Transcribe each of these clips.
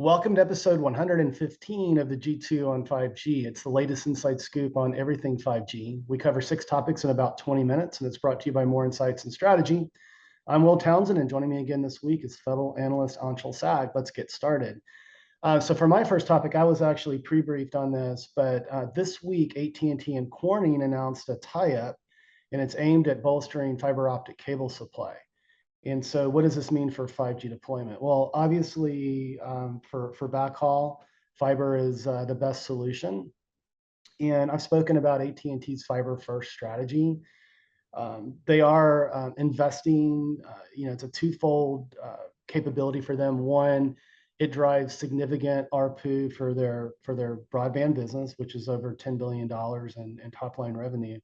Welcome to episode 115 of the G2 on 5G. It's the latest inside scoop on everything 5G. We cover 6 topics in about 20 minutes, and it's brought to you by More Insights and Strategy. I'm Will Townsend, and joining me again this week is fellow analyst Anshel Sag. Let's get started. So for my first topic, I was actually pre-briefed on this, but this week, AT&T and Corning announced a tie-up, and it's aimed at bolstering fiber optic cable supply. And so what does this mean for 5G deployment? Well, obviously, for backhaul, fiber is the best solution. And I've spoken about AT&T's fiber first strategy. They are investing, it's a twofold capability for them. One, it drives significant ARPU for their broadband business, which is over $10 billion in top line revenue,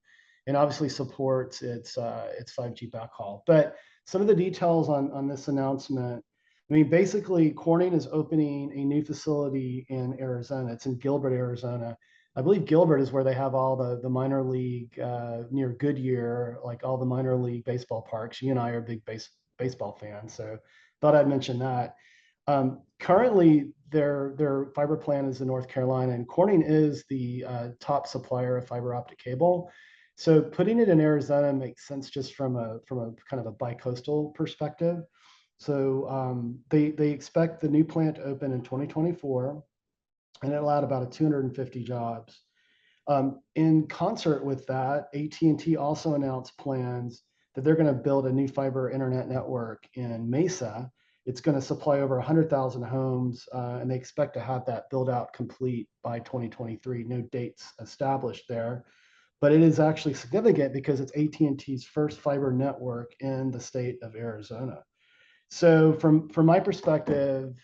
and obviously supports its 5G backhaul. But some of the details on this announcement. I mean, basically, Corning is opening a new facility in Arizona. It's in Gilbert, Arizona. I believe Gilbert is where they have all the minor league near Goodyear, like all the minor league baseball parks. You and I are big baseball fans, so thought I'd mention that. Currently, their fiber plant is in North Carolina, and Corning is the top supplier of fiber optic cable. So putting it in Arizona makes sense just from a kind of a bicoastal perspective. So they expect the new plant to open in 2024, and it allowed about 250 jobs. In concert with that, AT&T also announced plans that they're going to build a new fiber internet network in Mesa. It's going to supply over 100,000 homes, and they expect to have that build out complete by 2023. No dates established there, but it is actually significant because it's AT&T's first fiber network in the state of Arizona. So from my perspective,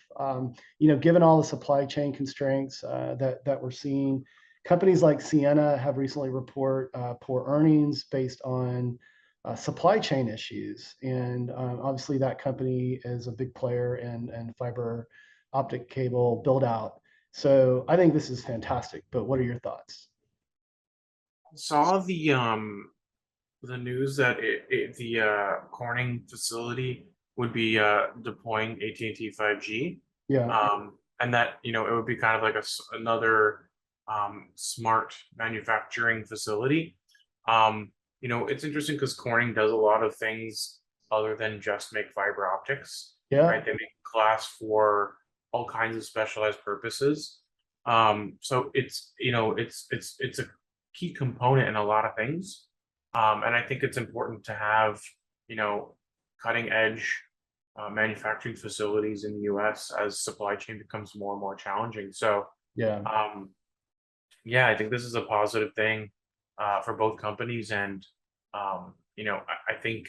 given all the supply chain constraints that we're seeing, companies like Ciena have recently report poor earnings based on supply chain issues, and obviously that company is a big player in fiber optic cable build out. So I think this is fantastic. But what are your thoughts? Saw the news that the Corning facility would be deploying AT&T 5G, Yeah. and that it would be kind of like another smart manufacturing facility. It's interesting because Corning does a lot of things other than just make fiber optics, Yeah. right? They make glass for all kinds of specialized purposes. So it's a key component in a lot of things. And I think it's important to have, you know, cutting edge manufacturing facilities in the US as supply chain becomes more and more challenging. So, Yeah. um, yeah, I think this is a positive thing for both companies. And, I think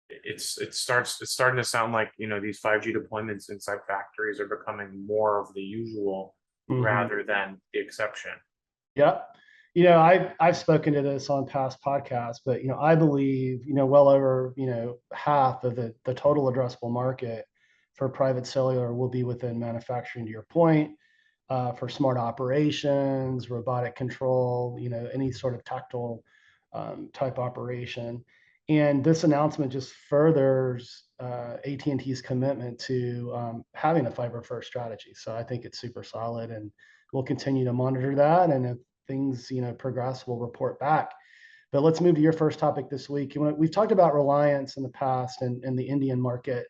it's starting to sound like, these 5G deployments inside factories are becoming more of the usual Mhm. rather than the exception. Yeah. I've spoken to this on past podcasts, but I believe, well over, half of the total addressable market for private cellular will be within manufacturing, to your point, for smart operations, robotic control, any sort of tactile type operation. And this announcement just furthers AT&T's commitment to having a fiber first strategy. So I think it's super solid, and we'll continue to monitor that. And if things progress, we'll report back. But let's move to your first topic this week. We've talked about Reliance in the past and the Indian market.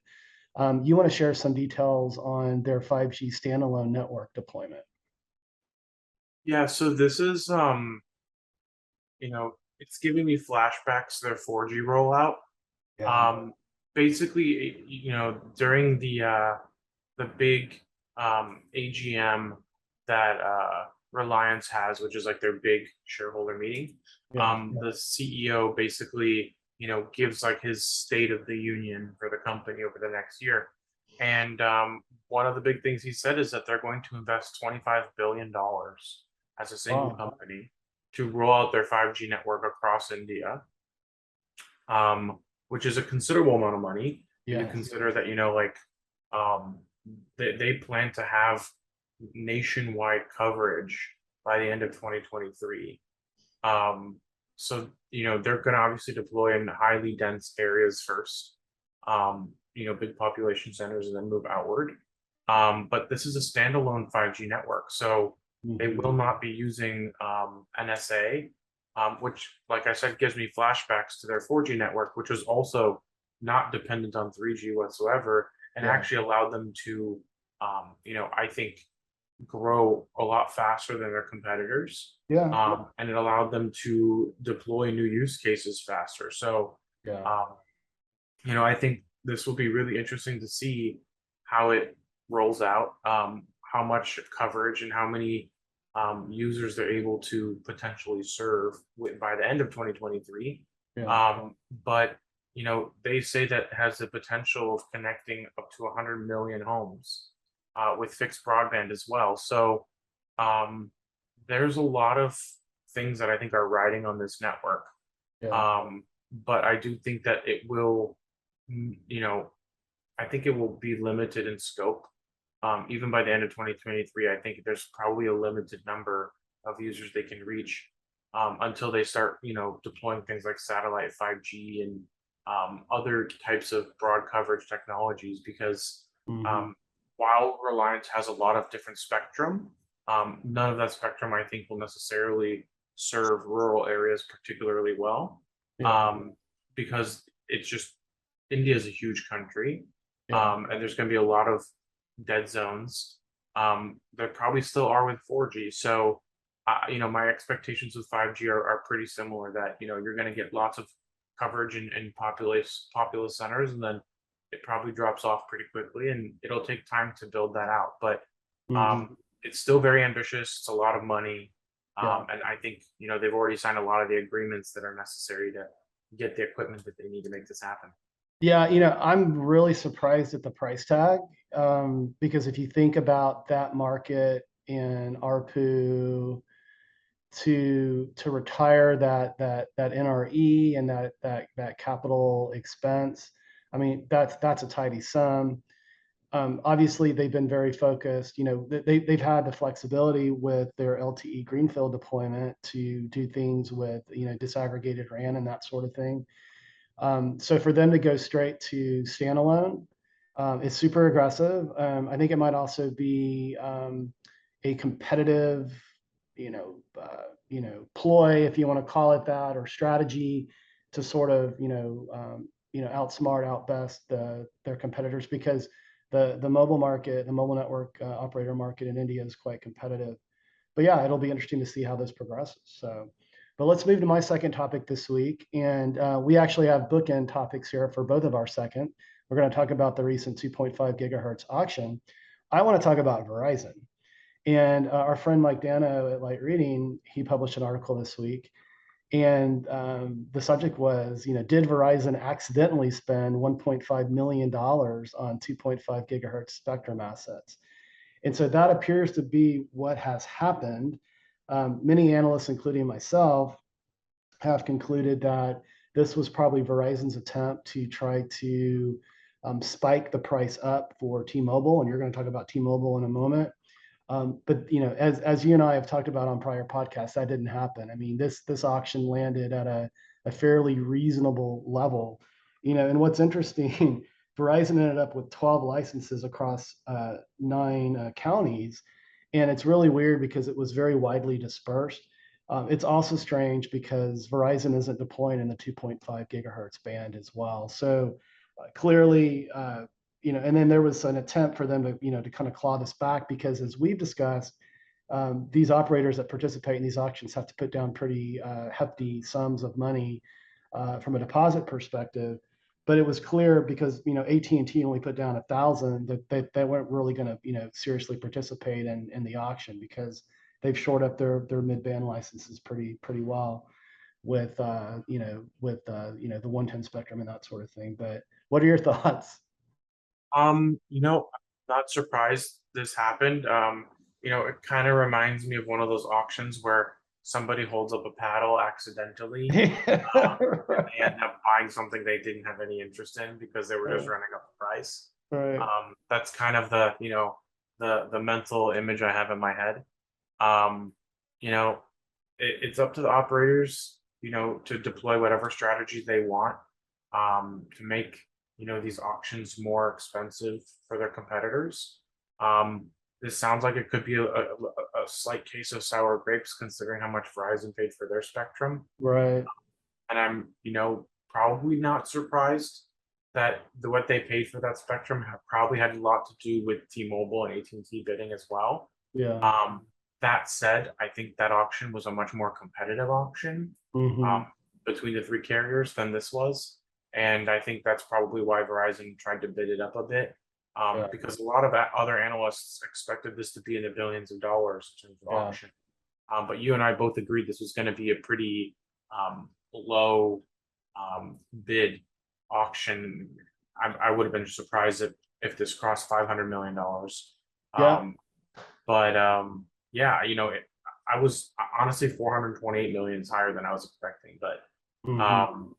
You want to share some details on their 5G standalone network deployment? Yeah, so this is it's giving me flashbacks to their 4G rollout. Yeah. Um, Basically, during the big AGM that Reliance has, which is like their big shareholder meeting, Yeah. the CEO basically, gives like his state of the union for the company over the next year. And one of the big things he said is that they're going to invest $25 billion as a single Wow. company to roll out their 5G network across India, which is a considerable amount of money when you Yes. consider that, um, they plan to have nationwide coverage by the end of 2023. So, they're going to obviously deploy in highly dense areas first, big population centers, and then move outward. But this is a standalone 5G network, so they will Mhm. not be using NSA, which, like I said, gives me flashbacks to their 4G network, which was also not dependent on 3G whatsoever, and Yeah. actually allowed them to, I think, grow a lot faster than their competitors. Yeah. And it allowed them to deploy new use cases faster. So, Yeah. um, I think this will be really interesting to see how it rolls out, how much coverage and how many users they're able to potentially serve by the end of 2023. Yeah. But they say that it has the potential of connecting up to 100 million homes with fixed broadband as well. So um, there's a lot of things that I think are riding on this network. Yeah. But I do think that it will, you know, I think it will be limited in scope. Even by the end of 2023, I think there's probably a limited number of users they can reach until they start, deploying things like satellite 5G and other types of broad coverage technologies. Because Mhm. um, while Reliance has a lot of different spectrum, none of that spectrum I think will necessarily serve rural areas particularly well, Yeah. um, because it's just India is a huge country, Yeah. and there's going to be a lot of dead zones. There probably still are with 4G. So, my expectations with 5G are pretty similar. That you're going to get lots of coverage in populous centers, and then it probably drops off pretty quickly, and it'll take time to build that out. But Mhm. um, it's still very ambitious. It's a lot of money, Yeah. and I think they've already signed a lot of the agreements that are necessary to get the equipment that they need to make this happen. Yeah, I'm really surprised at the price tag, because if you think about that market in ARPU to retire that NRE and that capital expense, I mean, that's a tidy sum. Obviously, they've been very focused. They've had the flexibility with their LTE greenfield deployment to do things with disaggregated RAN and that sort of thing. So for them to go straight to standalone is super aggressive. I think it might also be a competitive, ploy, if you want to call it that, or strategy to sort of, outsmart, outbest their competitors, because the mobile market, the mobile network operator market in India is quite competitive. But yeah, it'll be interesting to see how this progresses. So, but let's move to my second topic this week. And we actually have bookend topics here for both of our second. We're going to talk about the recent 2.5 gigahertz auction. I want to talk about Verizon. And our friend Mike Dano at Light Reading, he published an article this week. And the subject was, did Verizon accidentally spend $1.5 million on 2.5 gigahertz spectrum assets? And so that appears to be what has happened. Many analysts, including myself, have concluded that this was probably Verizon's attempt to try to spike the price up for T-Mobile, and you're going to talk about T-Mobile in a moment. But as you and I have talked about on prior podcasts, that didn't happen. I mean, this auction landed at a fairly reasonable level. And what's interesting, Verizon ended up with 12 licenses across 9 counties, and it's really weird because it was very widely dispersed. It's also strange because Verizon isn't deploying in the 2.5 gigahertz band as well. So clearly, and then there was an attempt for them to, to kind of claw this back, because as we've discussed, these operators that participate in these auctions have to put down pretty hefty sums of money from a deposit perspective. But it was clear, because AT&T only put down 1,000, that they weren't really going to seriously participate in the auction, because they've shored up their mid-band licenses pretty well with the 110 spectrum and that sort of thing. But what are your thoughts? Not surprised this happened. It kind of reminds me of one of those auctions where somebody holds up a paddle accidentally, and they end up buying something they didn't have any interest in because they were just Right, running up the price. right, That's kind of the mental image I have in my head. Um, you know, it's up to the operators, to deploy whatever strategy they want, to make these auctions more expensive for their competitors. This sounds like it could be a slight case of sour grapes, considering how much Verizon paid for their spectrum. Right. And I'm, probably not surprised that what they paid for that spectrum probably had a lot to do with T-Mobile and AT&T bidding as well. Yeah. Um, that said, I think that auction was a much more competitive auction Hmm. um, between the three carriers than this was, and I think that's probably why Verizon tried to bid it up a bit, Yeah. because a lot of other analysts expected this to be in the billions of dollars in terms of Yeah. auction. But you and I both agreed this was going to be a pretty low bid auction. I would have been surprised if this crossed $500 million. Yeah. Um, but yeah, I was honestly 428 million is higher than I was expecting. But Hmm. um,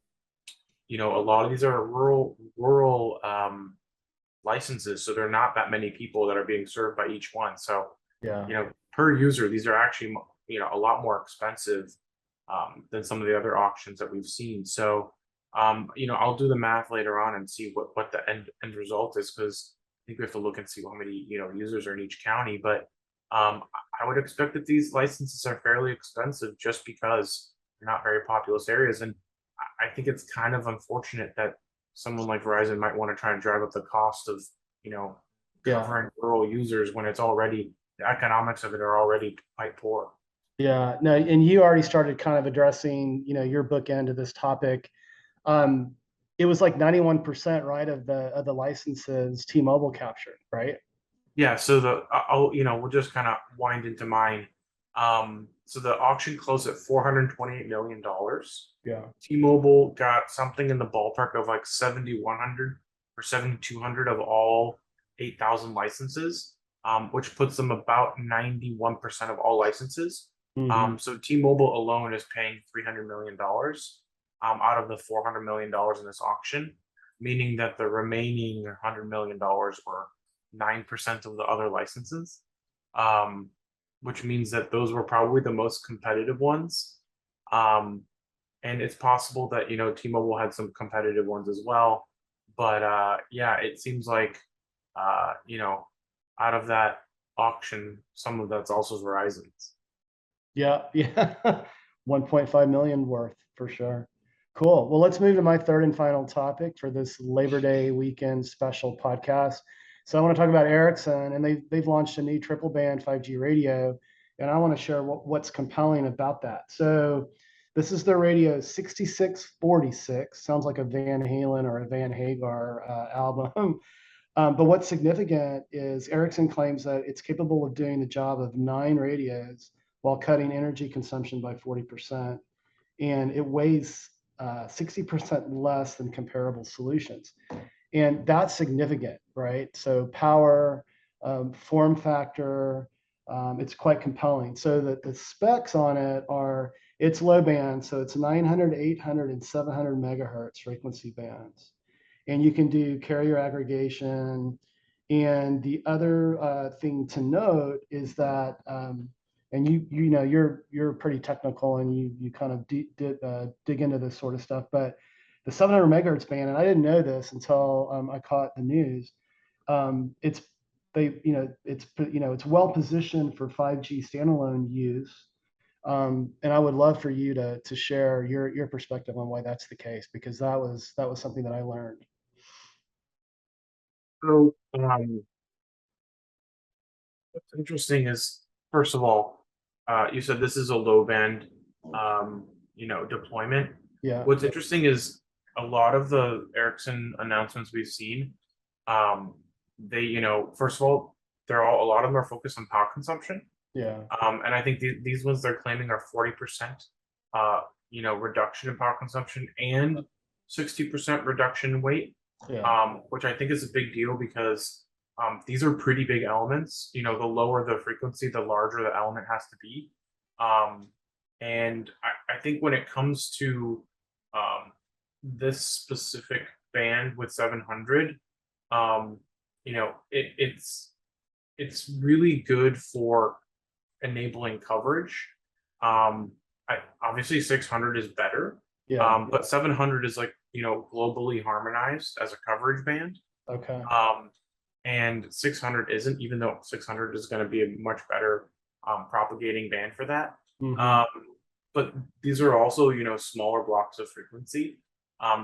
a lot of these are rural licenses, so there are not that many people that are being served by each one. So Yeah. per user, these are actually a lot more expensive than some of the other auctions that we've seen. So I'll do the math later on and see what the end result is, because I think we have to look and see how many users are in each county. But I would expect that these licenses are fairly expensive just because they're not very populous areas, and I think it's kind of unfortunate that someone like Verizon might want to try and drive up the cost of you know Yeah. covering rural users when it's already the economics of it are already quite poor. Yeah. No, and you already started kind of addressing, your book end of this topic. Um, it was like 91%, right, of the licenses T-Mobile captured, right? Yeah, so I'll we'll just kind of wind into mine. So the auction closed at $428 million. Yeah. T-Mobile got something in the ballpark of like 7,100 or 7,200 of all 8,000 licenses, which puts them about 91% of all licenses. Hmm. So T-Mobile alone is paying $300 million out of the $400 million in this auction, meaning that the remaining $100 million were 9% of the other licenses, um, which means that those were probably the most competitive ones. Um, and it's possible that T-Mobile had some competitive ones as well. But yeah, it seems like out of that auction, some of that's also Verizon's. Yeah. Yeah. 1.5 million worth for sure. Cool. Well, let's move to my third and final topic for this Labor Day weekend special podcast. So I want to talk about Ericsson, and they've launched a new triple band 5G radio, and I want to share what's compelling about that. So this is the radio 6646. Sounds like a Van Halen or a Van Hagar album. But what's significant is Ericsson claims that it's capable of doing the job of 9 radios while cutting energy consumption by 40%. And it weighs 60% less than comparable solutions. And that's significant, right? So power, form factor, it's quite compelling. So the specs on it are, it's low band, so it's 900, 800, and 700 megahertz frequency bands, and you can do carrier aggregation. And the other thing to note is that, and you're pretty technical, and you kind of dig into this sort of stuff, but the 700 megahertz band, and I didn't know this until I caught the news. It's it's well positioned for 5G standalone use. And I would love for you to share your perspective on why that's the case, because that was something that I learned. So what's interesting is, first of all, you said this is a low band, deployment. Yeah. What's interesting is a lot of the Ericsson announcements we've seen, um, they, first of all, a lot of them are focused on power consumption. Yeah. And I think these ones they're claiming are 40%, reduction in power consumption and 60% reduction in weight, Yeah. which I think is a big deal because these are pretty big elements. The lower the frequency, the larger the element has to be. Um, and I think when it comes to this specific band with 700, um, it's really good for enabling coverage. Obviously 600 is better, Yeah. but 700 is like globally harmonized as a coverage band. Okay. Um, and 600 isn't, even though 600 is going to be a much better propagating band for that. Mhm. But these are also, smaller blocks of frequency.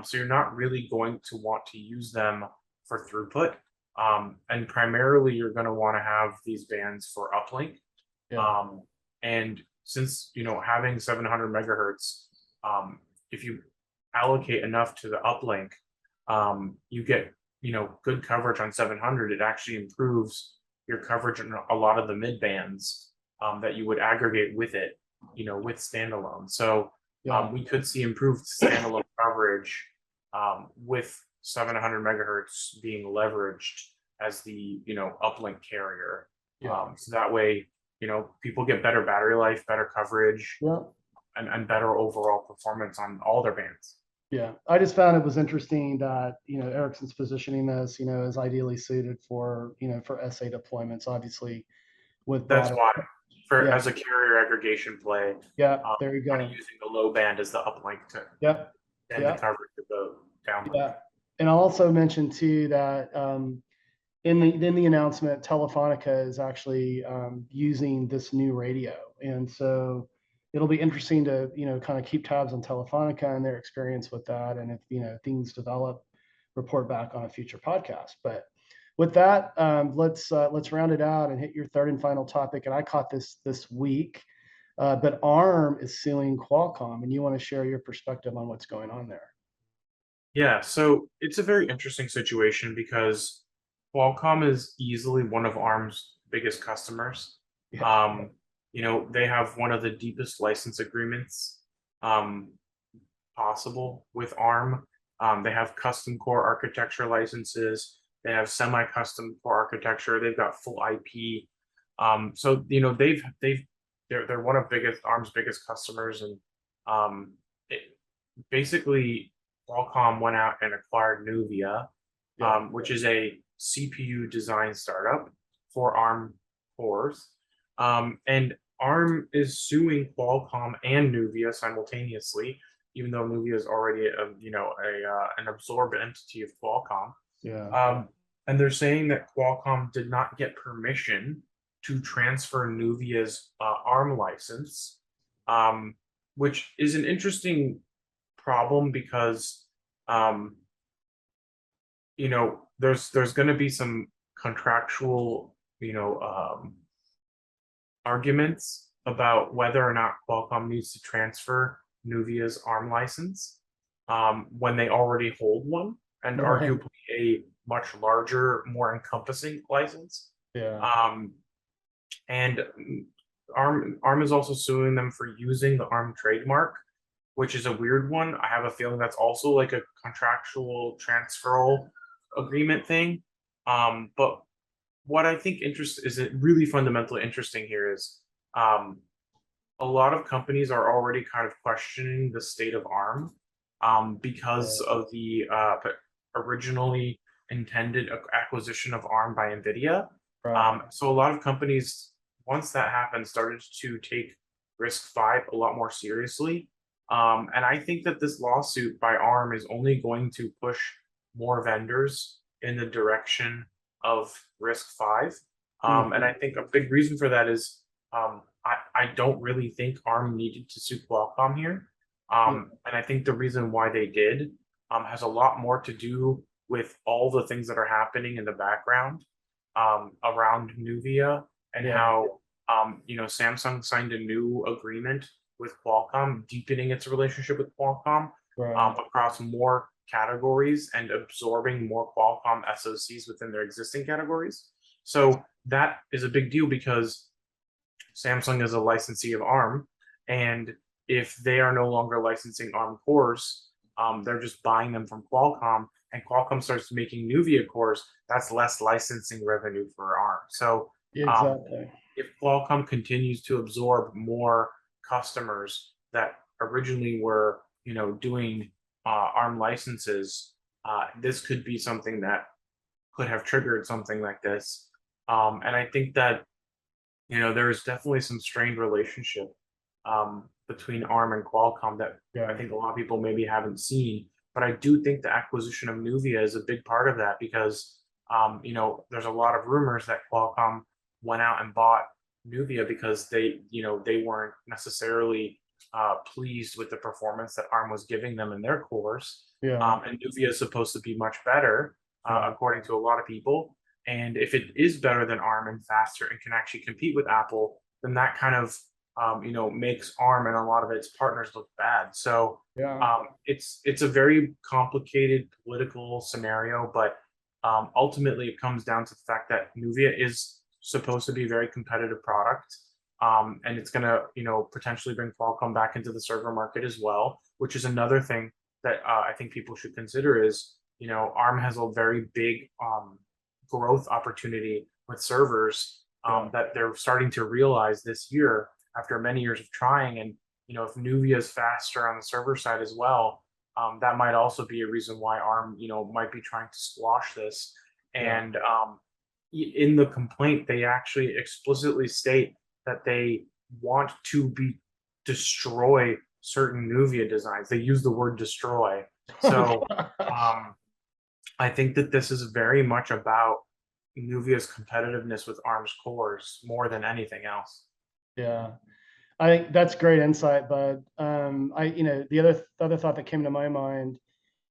So you're not really going to want to use them for throughput. And primarily, you're going to want to have these bands for uplink. Yeah. Um, and since, having 700 megahertz, if you allocate enough to the uplink, you get, good coverage on 700. It actually improves your coverage in a lot of the mid bands that you would aggregate with it, with standalone. So Yeah. we could see improved standalone coverage with 700 megahertz being leveraged as the, uplink carrier. Yeah. So that way, people get better battery life, better coverage, Yeah. and better overall performance on all their bands. Yeah. I just found it was interesting that, Ericsson's positioning this, as ideally suited for, for SA deployments, obviously with That's broader. why, for Yeah. as a carrier aggregation play, Yeah. There you kind of go. using the low band as the uplink to Yep. and the Yeah. coverage of the downlink. Yeah. And I'll also mention too that in the announcement, Telefonica is actually using this new radio, and so it'll be interesting to kind of keep tabs on Telefonica and their experience with that, and if things develop, report back on a future podcast. But with that, let's round it out and hit your third and final topic. And I caught this week, but ARM is suing Qualcomm, and you want to share your perspective on what's going on there. Yeah, so it's a very interesting situation because Qualcomm is easily one of ARM's biggest customers. Yeah. Um, they have one of the deepest license agreements um, possible with ARM. They have custom core architecture licenses. They have semi-custom core architecture. They've got full IP. So they're one of biggest ARM's biggest customers, and it, basically Qualcomm went out and acquired Nuvia, Yeah. which is a CPU design startup for ARM cores. And ARM is suing Qualcomm and Nuvia simultaneously, even though Nuvia is already an absorbed entity of Qualcomm. Yeah. And they're saying that Qualcomm did not get permission to transfer Nuvia's ARM license, um, which is an interesting problem because um, there's going to be some contractual arguments about whether or not Qualcomm needs to transfer Nuvia's ARM license when they already hold one, and Right. arguably a much larger, more encompassing license. Yeah. Um, and ARM is also suing them for using the ARM trademark, which is a weird one. I have a feeling that's also like a contractual transferal agreement thing. But what I think is it really fundamentally interesting here is um, a lot of companies are already kind of questioning the state of ARM because of the originally intended acquisition of ARM by NVIDIA. Right. So a lot of companies, once that happened, started to take RISC-V a lot more seriously. And I think that this lawsuit by ARM is only going to push more vendors in the direction of RISC-V. And I think a big reason for that is I don't really think ARM needed to sue Qualcomm here. Yeah. And I think the reason why they did has a lot more to do with all the things that are happening in the background around Nuvia and Yeah. how Samsung signed a new agreement with Qualcomm, deepening its relationship with Qualcomm Right. across more categories and absorbing more Qualcomm SoCs within their existing categories. So that is a big deal because Samsung is a licensee of ARM, and if they are no longer licensing ARM cores, they're just buying them from Qualcomm, and Qualcomm starts making Nuvia cores. That's less licensing revenue for ARM. So Exactly. if Qualcomm continues to absorb more customers that originally were, doing ARM licenses, this could be something that could have triggered something like this. And I think that there is definitely some strained relationship between ARM and Qualcomm that I Yeah. think a lot of people maybe haven't seen. But I do think the acquisition of Nuvia is a big part of that because There's a lot of rumors that Qualcomm went out and bought Nuvia because they weren't necessarily pleased with the performance that ARM was giving them in their cores. Yeah. And Nuvia is supposed to be much better, Yeah. according to a lot of people. And if it is better than ARM and faster and can actually compete with Apple, then that kind of makes ARM and a lot of its partners look bad. So Yeah. it's a very complicated political scenario, but ultimately it comes down to the fact that Nuvia is supposed to be a very competitive product. And it's going to, potentially bring Qualcomm back into the server market as well, which is another thing that I think people should consider is, ARM has a very big growth opportunity with servers that they're starting to realize this year after many years of trying. And, if Nuvia is faster on the server side as well, that might also be a reason why ARM, might be trying to squash this. Yeah. And in the complaint, they actually explicitly state that they want to destroy certain Nuvia designs. They use the word destroy. So I think that this is very much about Nuvia's competitiveness with ARM's cores more than anything else. Yeah. I think that's great insight, bud. The other thought that came to my mind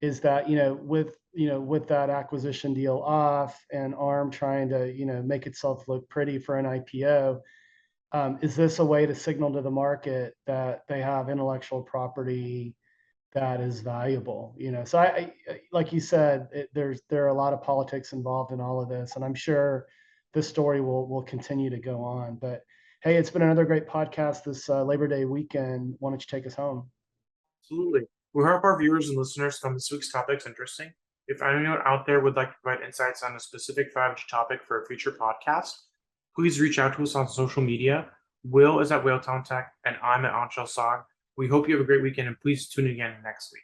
is that, with that acquisition deal off and ARM trying to, make itself look pretty for an IPO, is this a way to signal to the market that they have intellectual property that is valuable? So like you said, there are a lot of politics involved in all of this, and I'm sure this story will continue to go on. But hey, it's been another great podcast this Labor Day weekend. Why don't you take us home? Absolutely. We hope our viewers and listeners found this week's topics interesting. If anyone out there would like to provide insights on a specific 5G topic for a future podcast, please reach out to us on social media. Will is at Whaletown Tech, and I'm at Anshel. We hope you have a great weekend, and please tune in again next week.